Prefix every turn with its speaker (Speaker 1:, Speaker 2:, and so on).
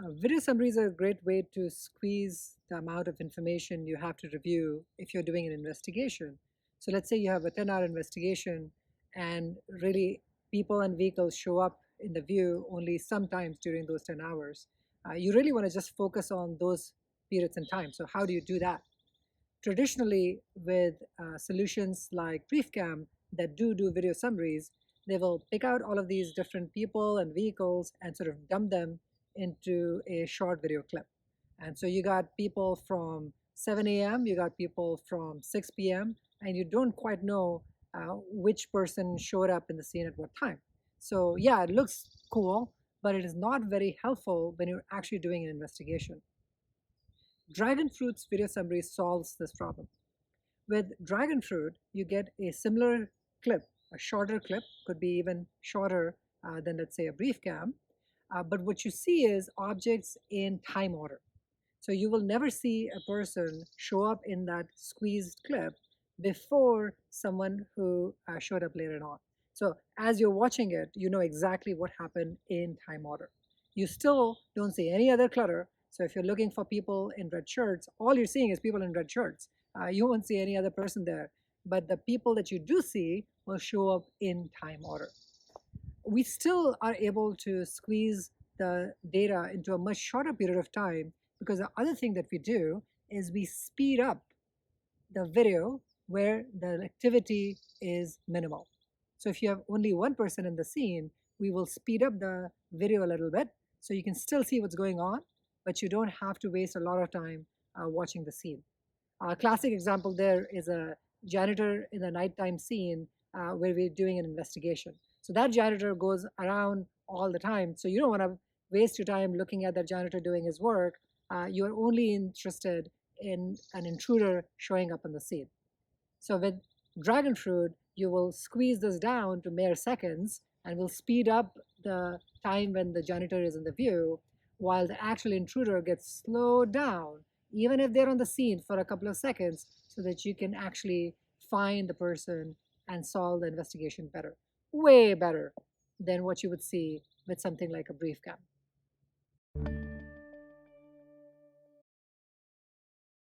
Speaker 1: Video summaries are a great way to squeeze the amount of information you have to review if you're doing an investigation. So let's say you have a 10-hour investigation and really people and vehicles show up in the view only sometimes during those 10 hours. You really want to just focus on those periods in time. So how do you do that? Traditionally, with solutions like BriefCam that do video summaries, they will pick out all of these different people and vehicles and sort of dump them into a short video clip. And so you got people from 7 a.m., you got people from 6 p.m., and you don't quite know which person showed up in the scene at what time. So yeah, it looks cool, but it is not very helpful when you're actually doing an investigation. Dragon Fruit's video summary solves this problem. With Dragon Fruit, you get a similar clip, a shorter clip, could be even shorter than, let's say, a BriefCam. But what you see is objects in time order. So you will never see a person show up in that squeezed clip before someone who showed up later on. So as you're watching it, you know exactly what happened in time order. You still don't see any other clutter. So if you're looking for people in red shirts, all you're seeing is people in red shirts. You won't see any other person there. But the people that you do see will show up in time order. We still are able to squeeze the data into a much shorter period of time because the other thing that we do is we speed up the video where the activity is minimal. So if you have only one person in the scene, we will speed up the video a little bit so you can still see what's going on, but you don't have to waste a lot of time watching the scene. A classic example there is a janitor in the nighttime scene where we're doing an investigation. So that janitor goes around all the time. So you don't want to waste your time looking at that janitor doing his work. You're only interested in an intruder showing up on the scene. So with Dragon Fruit, you will squeeze this down to mere seconds and will speed up the time when the janitor is in the view, while the actual intruder gets slowed down, even if they're on the scene for a couple of seconds, so that you can actually find the person and solve the investigation better. Way better than what you would see with something like a BriefCam.